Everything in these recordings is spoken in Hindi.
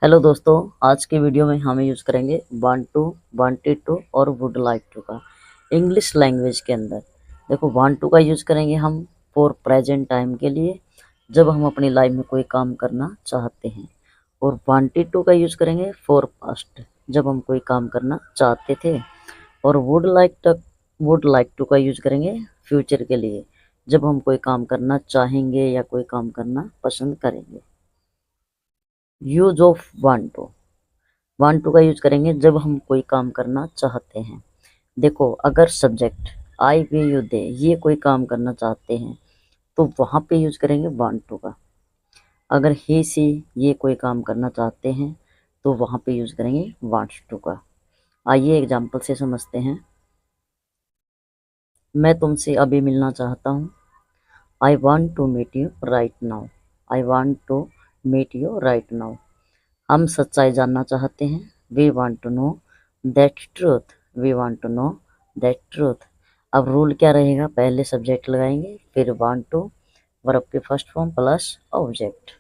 हेलो दोस्तों, आज के वीडियो में हम यूज़ करेंगे वांट टू, वांटेड टू और वुड लाइक टू का इंग्लिश लैंग्वेज के अंदर। देखो, वांट टू का यूज़ करेंगे हम फॉर प्रेजेंट टाइम के लिए, जब हम अपनी लाइफ में कोई काम करना चाहते हैं। और वांटेड टू का यूज़ करेंगे फॉर पास्ट, जब हम कोई काम करना चाहते थे। और वुड लाइक टू का यूज़ करेंगे फ्यूचर के लिए, जब हम कोई काम करना चाहेंगे या कोई काम करना पसंद करेंगे। यूज ऑफ वांट टू का यूज करेंगे जब हम कोई काम करना चाहते हैं। देखो, अगर subject I way you they ये कोई काम करना चाहते हैं तो वहाँ पे यूज करेंगे वांट टू का। अगर ही सी ये कोई काम करना चाहते हैं तो वहाँ पे यूज करेंगे वांट्स टू का। आइए एग्जाम्पल से समझते हैं। मैं तुमसे अभी मिलना चाहता हूँ। I want to meet you right now. I want to meet you right now. हम सच्चाई जानना चाहते हैं। We want to know that truth. We want to know that truth. अब रूल क्या रहेगा, पहले सब्जेक्ट लगाएंगे, फिर वांट टू, वर्ब के फर्स्ट फॉर्म प्लस ऑब्जेक्ट।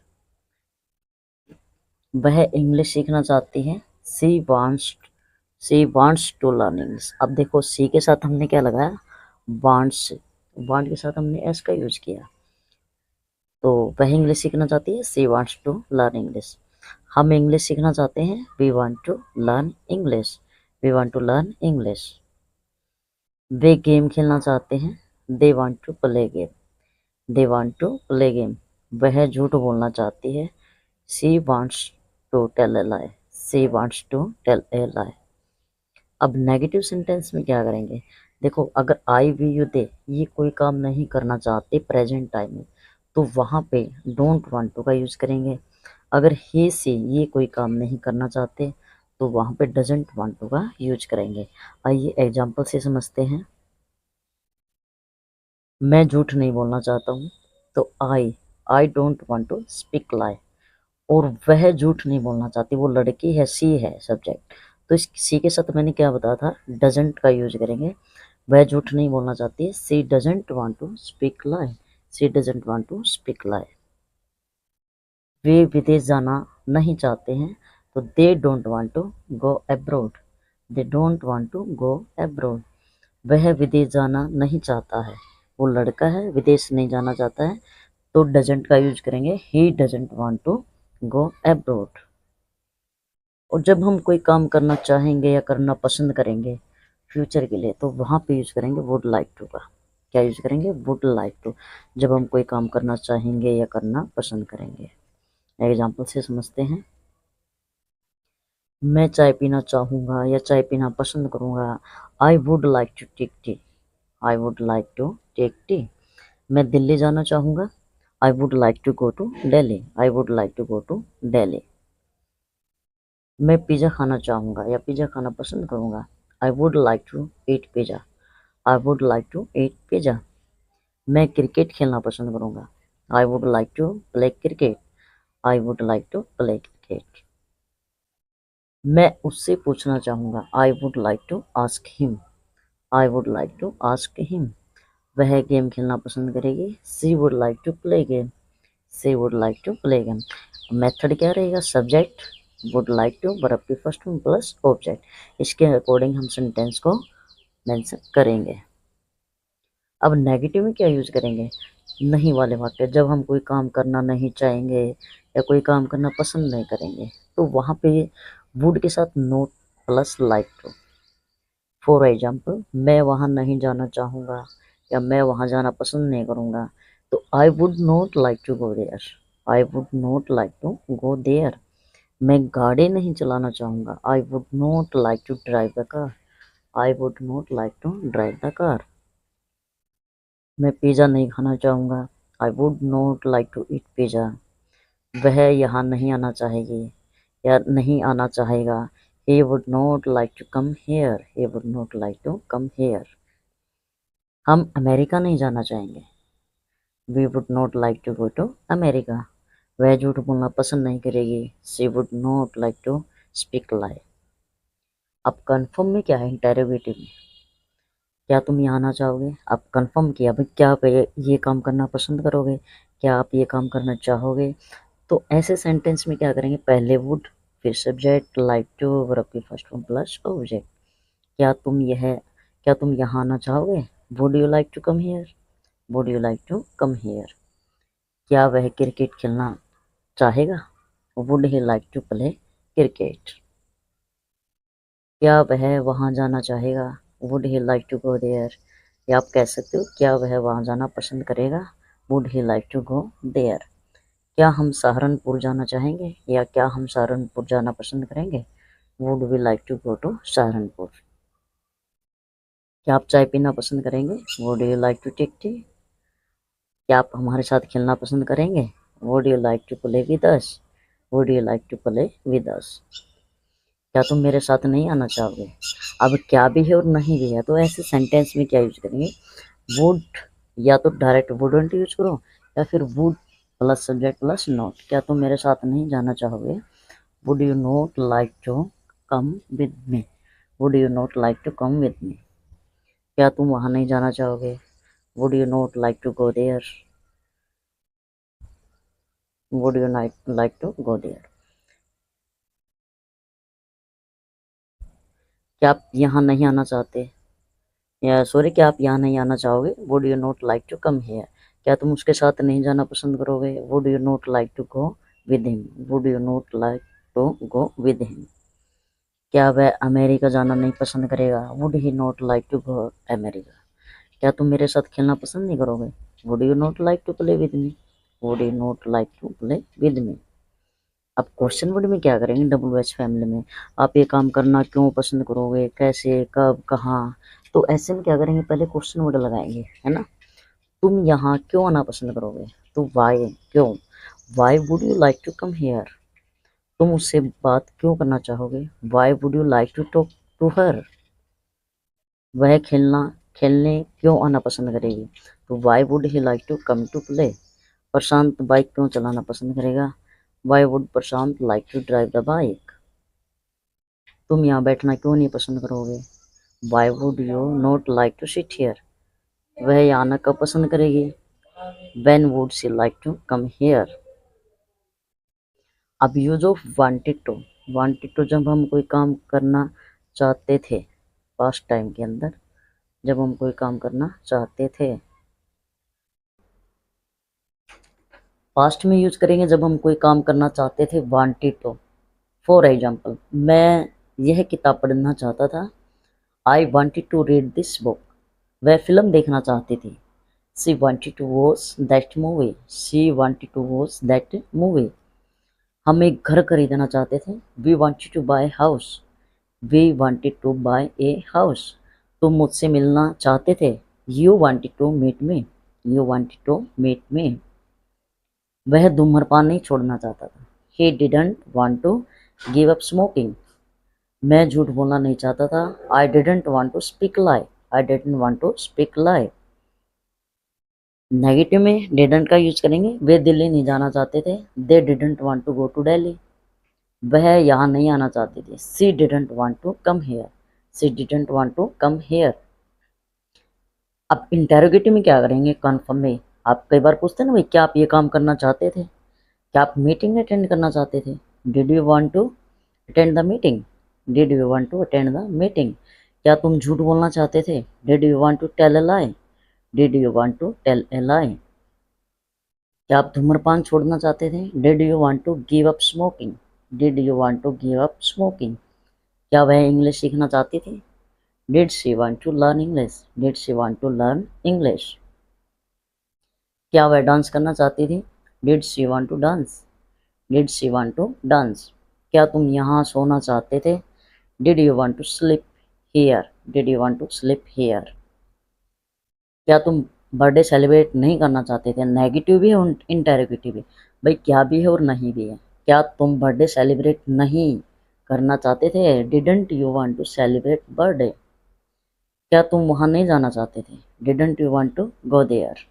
वह इंग्लिश सीखना चाहती है। She wants to learn English. अब देखो, सी के साथ हमने क्या लगाया, वांट्स। वांट के साथ हमने एस का यूज किया, तो वह इंग्लिश सीखना चाहती है। She wants to learn English. हम इंग्लिश सीखना चाहते हैं। We want to learn English. We want to learn English. वे गेम खेलना चाहते हैं। They want to play game. They want to play game. वह झूठ बोलना चाहती है। She wants to tell a lie. She wants to tell a lie. अब नेगेटिव सेंटेंस में क्या करेंगे, देखो, अगर आई वी यू दे ये कोई काम नहीं करना चाहते प्रेजेंट टाइम में, तो वहाँ पे डोंट वांट टू का यूज करेंगे। अगर ही सी ये कोई काम नहीं करना चाहते तो वहाँ पे डजंट वांट टू का यूज करेंगे। आइए एग्जाम्पल से समझते हैं। मैं झूठ नहीं बोलना चाहता हूँ, तो I don't want to speak lie. और वह झूठ नहीं बोलना चाहती, वो लड़की है, सी है सब्जेक्ट, तो इस सी के साथ मैंने क्या बताया था, डजंट का यूज करेंगे। वह झूठ नहीं बोलना चाहती है। She doesn't want to speak lie. She doesn't want to speak lie. वे विदेश जाना नहीं चाहते हैं, तो they don't want to go abroad. They don't want to go abroad. वह विदेश जाना नहीं चाहता है, वो लड़का है, विदेश नहीं जाना चाहता है, तो डजंट का यूज करेंगे। He doesn't want to go abroad. और जब हम कोई काम करना चाहेंगे या करना पसंद करेंगे फ्यूचर के लिए, तो वहाँ पे यूज करेंगे वुड लाइक टू का। क्या यूज करेंगे, वुड लाइक टू, जब हम कोई काम करना चाहेंगे या करना पसंद करेंगे। एग्जाम्पल से समझते हैं। मैं चाय पीना चाहूँगा या चाय पीना पसंद करूँगा। I would like to take tea. I would like to take tea. मैं दिल्ली जाना चाहूँगा। I would like to go to Delhi. I would like to go to Delhi. मैं पिज़्ज़ा खाना चाहूँगा या पिज़्ज़ा खाना पसंद करूँगा। I would like to eat pizza. I would like to eat pizza. मैं क्रिकेट खेलना पसंद करूँगा। I would like to play cricket. I would like to play cricket. मैं उससे पूछना चाहूँगा। I would like to ask him. I would like to ask him. वह गेम खेलना पसंद करेगी। She would like to play game. She would like to play game. Method क्या रहेगा, subject would like to, verb की फर्स्ट फॉर्म प्लस ऑब्जेक्ट। इसके अकॉर्डिंग हम सेंटेंस को मेंशन करेंगे। अब नेगेटिव में क्या यूज करेंगे, नहीं वाले वाक्य, जब हम कोई काम करना नहीं चाहेंगे या कोई काम करना पसंद नहीं करेंगे, तो वहाँ पे वुड के साथ not plus like to. For example, मैं वहाँ नहीं जाना चाहूँगा या मैं वहाँ जाना पसंद नहीं करूँगा, तो I would not like to go there. I would not like to go there. मैं गाड़ी नहीं चलाना चाहूँगा। I would not like to drive the car. I would not like to drive the car. मैं पिज़्ज़ा नहीं खाना चाहूँगा। I would not like to eat pizza. वह यहाँ नहीं आना चाहेगी या नहीं आना चाहेगा। He would not like to come here. He would not like to come here. हम अमेरिका नहीं जाना चाहेंगे। We would not like to go to America. वह झूठ बोलना पसंद नहीं करेगी। She would not like to speak lie. अब कन्फर्म में क्या है, इंटेरोगेटिव में, क्या तुम यहाँ आना चाहोगे। आप कंफर्म किया भाई, क्या आप ये काम करना पसंद करोगे, क्या आप ये काम करना चाहोगे। तो ऐसे सेंटेंस में क्या करेंगे, पहले वुड फिर सब्जेक्ट लाइक टू वर्ब की फर्स्ट फॉर्म प्लस ऑब्जेक्ट। क्या तुम यहाँ आना चाहोगे? Would you like to come here? Would you like to come here. क्या वह क्रिकेट खेलना चाहेगा? Would he like to play cricket. क्या वह वहाँ जाना चाहेगा? Would he like to go there. या आप कह सकते हो क्या वह वहाँ जाना पसंद करेगा? Would he like to go there. क्या हम सहारनपुर जाना चाहेंगे? या क्या हम सहारनपुर जाना पसंद करेंगे? Would we like to go to Saharanpur. क्या आप चाय पीना पसंद करेंगे? Would you like to take tea. क्या आप हमारे साथ खेलना पसंद करेंगे? Would you like to play with us. Would you like to play with us. क्या तुम मेरे साथ नहीं आना चाहोगे? अब क्या भी है और नहीं भी है, तो ऐसे सेंटेंस में क्या यूज करेंगे? वुड, या तो डायरेक्ट वुडंट यूज करो, या फिर would plus subject plus not. क्या तुम मेरे साथ नहीं जाना चाहोगे? Would you not like to come with me. Would you not like to come with me. क्या तुम वहाँ नहीं जाना चाहोगे? Would you not like to go there. Would you like to go there. क्या आप यहाँ नहीं आना चाहते? या सॉरी, क्या आप यहाँ नहीं आना चाहोगे? Would you not like to come here. क्या तुम उसके साथ नहीं जाना पसंद करोगे? Would you not like to go with him. Would you not like to go with him. क्या वह अमेरिका जाना नहीं पसंद करेगा? Would he not like to go America. क्या तुम मेरे साथ खेलना पसंद नहीं करोगे? Would you not like to play with me. Would you not like to play with मी। अब क्वेश्चन वर्ड में क्या करेंगे? WH फैमिली में आप ये काम करना क्यों पसंद करोगे, कैसे, कब, कहाँ। तो ऐसे में क्या करेंगे? पहले क्वेश्चन वर्ड लगाएंगे, है ना। तुम यहाँ क्यों आना पसंद करोगे? तो वाई, क्यों। Why would you like to come here. तुम उससे बात क्यों करना चाहोगे? Why would you like to talk to her. वह खेलने क्यों आना पसंद करेगी? तो why would he like to come to play. Prashant bike क्यों चलाना पसंद करेगा? Why would Prashant like to drive the bike. तुम यहाँ बैठना क्यों नहीं पसंद करोगे? Why would you not like to sit here. वह यहाँ आना कब पसंद करेगी? When would she like to come here. अब यूज ऑफ वांटेड टू जब हम कोई काम करना चाहते थे, पास्ट टाइम के अंदर जब हम कोई काम करना चाहते थे, पास्ट में यूज करेंगे जब हम कोई काम करना चाहते थे वांटेड टू। फॉर एग्जाम्पल, मैं यह किताब पढ़ना चाहता था। I wanted to read this book. वह फिल्म देखना चाहती थी। She wanted to watch that movie. She wanted to watch that movie. हम एक घर खरीदना चाहते थे। We wanted to buy house. We wanted to buy a house. तुम मुझसे मिलना चाहते थे। You wanted to meet me. You wanted to meet me. वह धूम्रपान नहीं छोड़ना चाहता था। He didn't want to give up smoking. मैं झूठ बोलना नहीं चाहता था। I didn't want to speak lie. I didn't want to speak lie. Negative में डिडंट का यूज करेंगे। वे दिल्ली नहीं जाना चाहते थे। They didn't want to go to Delhi. वह यहाँ नहीं आना चाहती थी। She didn't want to come here. She didn't want to come here. अब इंटेरोगेटिव में क्या करेंगे? कन्फर्म में आप कई बार पूछते हैं ना भाई, क्या आप ये काम करना चाहते थे? क्या आप मीटिंग अटेंड करना चाहते थे? Did you want to attend the meeting. Did you want to attend the meeting. क्या तुम झूठ बोलना चाहते थे? Did you want to tell a lie. Did you want to tell a lie. क्या आप धूम्रपान छोड़ना चाहते थे? Did you want to give up smoking. Did you want to give up smoking. क्या वह इंग्लिश सीखना चाहती थी? Did she want to learn English. Did she want to learn English. क्या वह डांस करना चाहती थी? Did she want to dance. Did she want to dance. क्या तुम यहाँ सोना चाहते थे? Did you want to sleep here. Did you want to sleep here. क्या तुम बर्थडे सेलिब्रेट नहीं करना चाहते थे? नेगेटिव भी और इंटेरोगेटिव भी। भाई क्या भी है और नहीं भी है। क्या तुम बर्थडे सेलिब्रेट नहीं करना चाहते थे? Didn't you want to celebrate birthday. क्या तुम वहाँ नहीं जाना चाहते थे? Didn't you want to go there.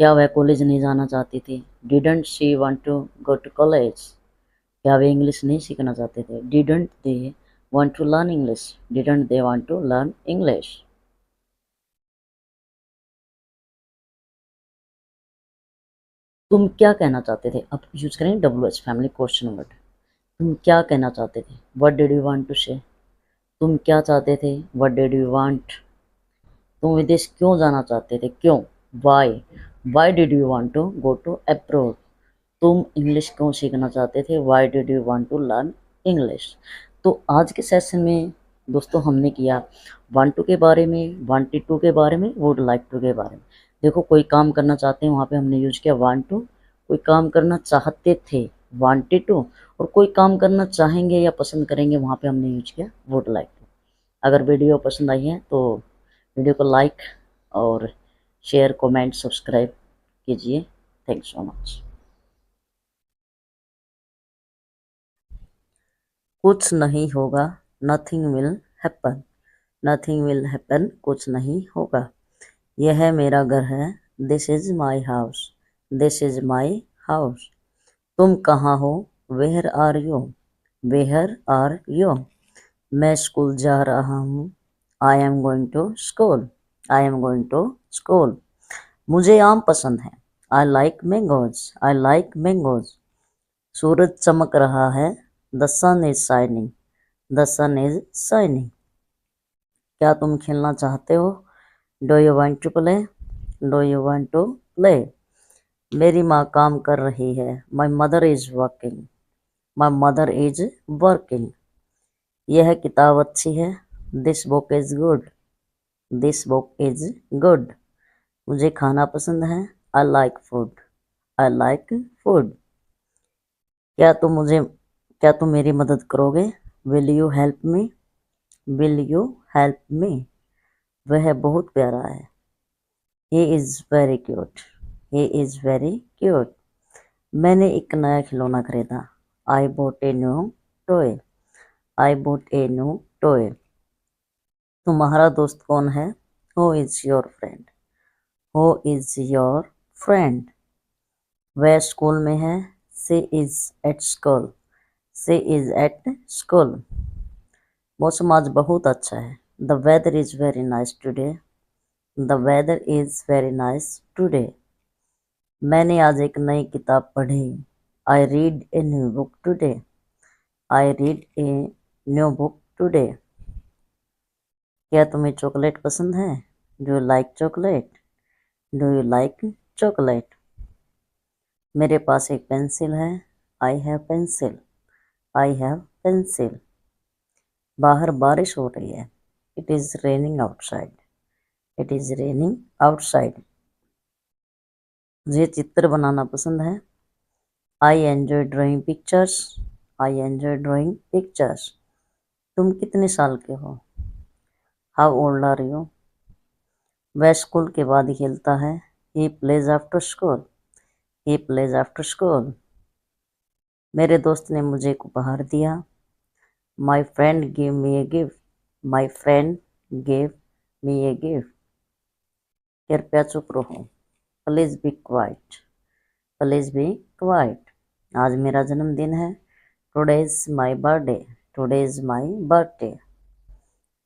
क्या वह कॉलेज नहीं जाना चाहती थी? Didn't she want to go to college. क्या वे इंग्लिश नहीं सीखना चाहते थे? Didn't they want to learn English. Didn't they want to learn English. तुम क्या कहना चाहते थे? अब यूज करेंगे WH फैमिली क्वेश्चन वर्ड। तुम क्या कहना चाहते थे? What did you want to say? तुम क्या चाहते थे? What did you want? तुम विदेश क्यों जाना चाहते थे? क्यों? Why? Why did you want to go to abroad? तुम इंग्लिश क्यों सीखना चाहते थे? Why did you want to learn English? तो आज के सेशन में दोस्तों हमने किया वांट टू के बारे में, वांटेड टू के बारे में, वुड लाइक टू के बारे में। देखो कोई काम करना चाहते हैं वहाँ पे हमने यूज किया वांट टू, कोई काम करना चाहते थे वांटेड टू, और कोई काम करना चाहेंगे या पसंद करेंगे वहाँ पे हमने यूज किया वुड लाइक टू। अगर वीडियो पसंद आई है तो वीडियो को लाइक और शेयर, कमेंट, सब्सक्राइब कीजिए। Thanks so much. कुछ नहीं होगा, nothing will happen. Nothing will happen, कुछ नहीं होगा। यह मेरा घर है, this is my house. This is my house. तुम कहाँ हो? Where are you? Where are you? मैं स्कूल जा रहा हूँ। I am going to school. I am going to school. मुझे आम पसंद है। I like mangoes. I like mangoes. सूरज चमक रहा है। The sun is shining. The sun is shining. क्या तुम खेलना चाहते हो? Do you want to play? Do you want to play? मेरी माँ काम कर रही है। My mother is working. My mother is working. यह किताब अच्छी है। This book is good. This book is good. मुझे खाना पसंद है। I like food. I like food. क्या तुम मेरी मदद करोगे? Will you help me? Will you help मी? वह बहुत प्यारा है। He is very cute. He is very cute. मैंने एक नया खिलौना खरीदा। I bought a new toy. I bought a new toy. तुम्हारा दोस्त कौन है? Who is your friend? Who is your friend? वह स्कूल में है। She is at school. She is at school. मौसम आज बहुत अच्छा है। The weather is very nice today. The weather is very nice today. मैंने आज एक नई किताब पढ़ी। I read a new book today. I read a new book today. क्या तुम्हें चॉकलेट पसंद है? Do you like chocolate? Do you like chocolate? मेरे पास एक पेंसिल है। I have pencil. I have pencil. बाहर बारिश हो रही है। It is raining outside. It is raining outside. मुझे चित्र बनाना पसंद है। I enjoy drawing pictures. I enjoy drawing pictures. तुम कितने साल के हो? How old are you? वह स्कूल के बाद खेलता है। He plays after school. He plays after school. मेरे दोस्त ने मुझे एक उपहार दिया। My friend give me a gift. My friend give me a gift. कृपया चुप रहो। Please be quiet. Please be quiet. आज मेरा जन्मदिन है। Today is my birthday. Today is my birthday.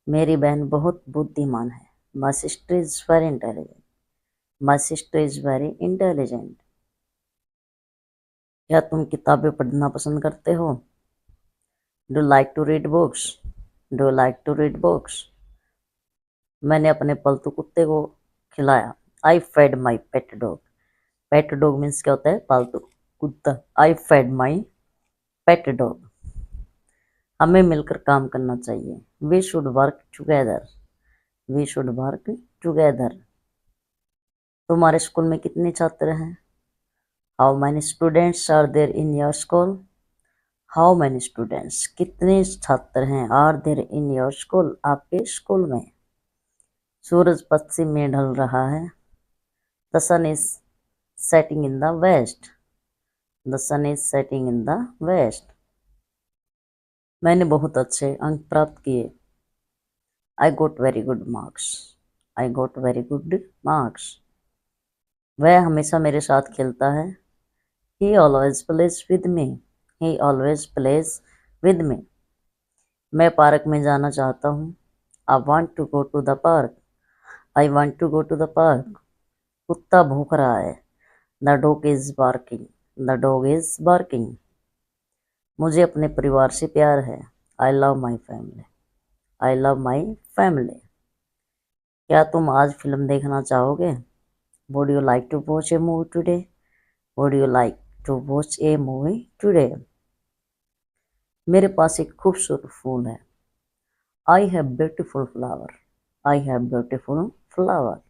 मेरी बहन बहुत बुद्धिमान है। My sister is very intelligent. My sister is very intelligent. क्या तुम किताबें पढ़ना पसंद करते हो? Do like to read books? Do like to read books? मैंने अपने पालतू कुत्ते को खिलाया। I fed my pet dog. Pet dog means क्या होता है? पालतू कुत्ता। I fed my pet dog. हमें मिलकर काम करना चाहिए। We should work together. We should work together. तुम्हारे स्कूल में कितने छात्र हैं? How many students are there in your school? How many students, कितने छात्र हैं, are there in your school, आपके स्कूल में? सूरज पश्चिम में ढल रहा है। The sun is setting in the west. The sun is setting in the west. मैंने बहुत अच्छे अंक प्राप्त किए। I got very good marks. I got very good marks. वह हमेशा मेरे साथ खेलता है। He always plays with me. He always plays with me. मैं पार्क में जाना चाहता हूँ। I want to go to the park. I want to go to the park. कुत्ता भौंक रहा है। The dog is barking. The dog is barking. मुझे अपने परिवार से प्यार है। I love my family. I love my family. क्या तुम आज फिल्म देखना चाहोगे? Would you like to watch a movie today? Would you like to watch a movie today? मेरे पास एक खूबसूरत फूल है। I have beautiful flower. I have beautiful flower.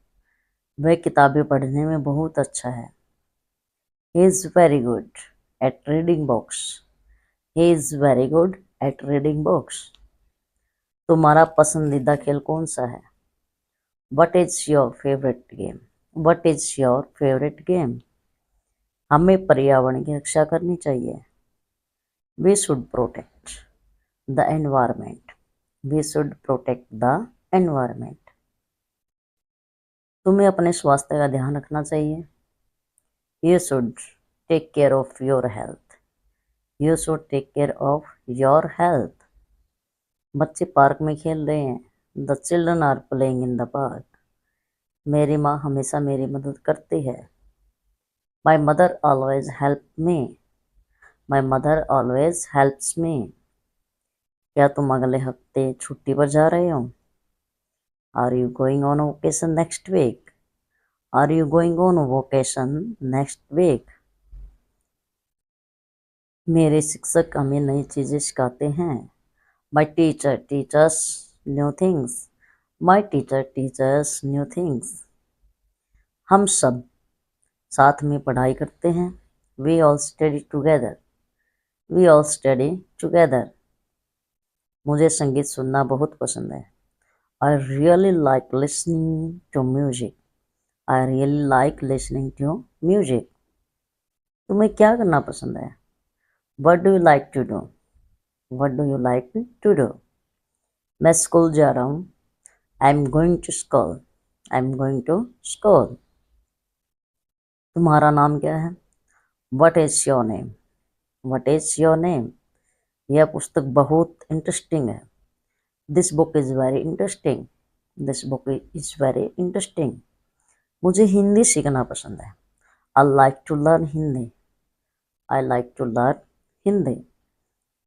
वह किताबें पढ़ने में बहुत अच्छा है। He is very good at reading books. He is very good at reading books. तुम्हारा पसंदीदा खेल कौन सा है? What is your favourite game? What is your favourite game? हमें पर्यावरण की रक्षा करनी चाहिए। We should protect the environment. We should protect the environment. तुम्हें अपने स्वास्थ्य का ध्यान रखना चाहिए। You should take care of your health. You should take care of your health. बच्चे पार्क में खेल रहे हैं। The children are playing in the park. मेरी माँ हमेशा मेरी मदद करती है। My mother always help me. My mother always helps me. क्या तुम अगले हफ्ते छुट्टी पर जा रहे हो? Are you going on vacation next week? Are you going on vacation next week? मेरे शिक्षक हमें नई चीज़ें सिखाते हैं। My teacher teachers new things. My teacher teachers new things. हम सब साथ में पढ़ाई करते हैं। We all study together. We all study together. मुझे संगीत सुनना बहुत पसंद है। I really like listening to music. I really like listening to music. तुम्हें क्या करना पसंद है? What do you like to do? What do you like to do? मैं स्कूल जा रहा हूँ। I am going to school. I am going to school. तुम्हारा नाम क्या है? What is your name? What is your name? यह पुस्तक बहुत इंटरेस्टिंग है। This book is very interesting. This book is very interesting. मुझे हिंदी सीखना पसंद है। I like to learn Hindi. I like to learn Hindi.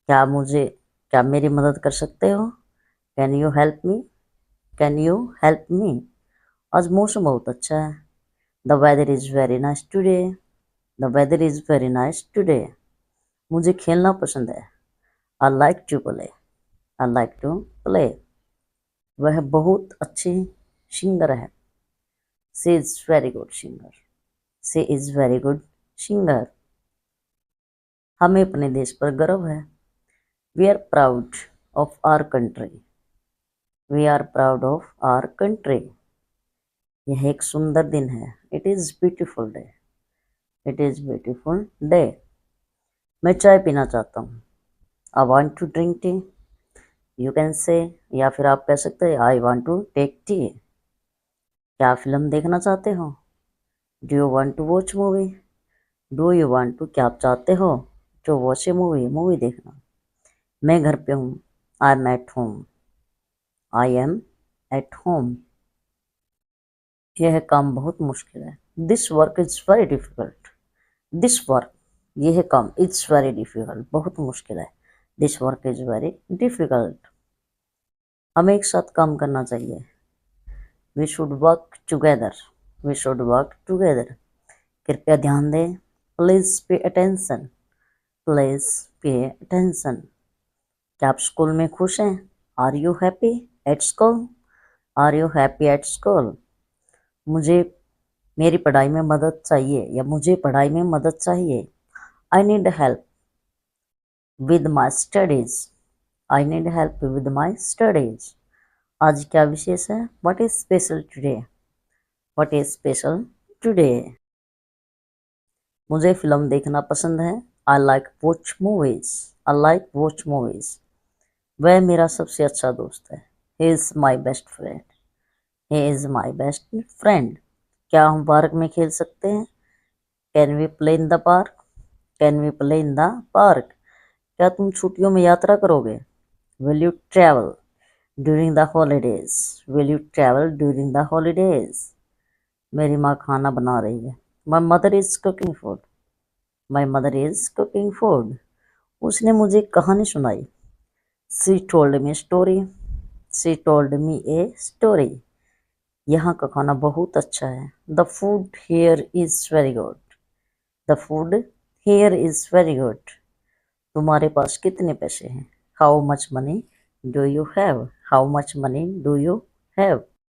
क्या मेरी मदद कर सकते हो? Can you help me? Can you help me? आज मौसम बहुत अच्छा है। The weather is very nice today. The weather is very nice today. मुझे खेलना पसंद है। I like to play. I like to play. वह बहुत अच्छी सिंगर है। She is very good singer. She is very good singer. हमें अपने देश पर गर्व है। We are proud of our country. We are proud of our country. यह एक सुंदर दिन है। It is beautiful day. It is beautiful day. मैं चाय पीना चाहता हूँ। I want to drink tea. You can say, या फिर आप कह सकते हैं I want to take tea. क्या फिल्म देखना चाहते हो? Do you want to watch movie? Do you want to, क्या आप चाहते हो to watch a movie, movie देखना? मैं घर पे हूँ। I am at home. I am at home. यह काम बहुत मुश्किल है। This work is very difficult. This work, यह काम, इट्स वेरी डिफ़िकल्ट, बहुत मुश्किल है। This work is very difficult. हमें एक साथ काम करना चाहिए। We should work together. We should work together. कृपया ध्यान दें। Please pay attention. Please pay attention. क्या आप स्कूल में खुश हैं? Are you happy at school? Are you happy at school? मुझे मेरी पढ़ाई में मदद चाहिए, या मुझे पढ़ाई में मदद चाहिए। I need help with my studies. I need help with my studies. आज क्या विशेष है? What is special today? What is special today? मुझे फिल्म देखना पसंद है। I like watch movies. I like watch movies. वह मेरा सबसे अच्छा दोस्त है। He is my best friend. He is my best friend. क्या हम पार्क में खेल सकते हैं? Can we play in the park? Can we play in the park? क्या तुम छुट्टियों में यात्रा करोगे? Will you travel during the holidays? Will you travel during the holidays? मेरी माँ खाना बना रही है। My mother is cooking food. My mother is cooking food. उसने मुझे कहानी सुनाई। She told me story. She told me a story. यहाँ का खाना बहुत अच्छा है। The food here is very good. The food here is very good. तुम्हारे पास कितने पैसे हैं? How much money do you have? How much money do you have?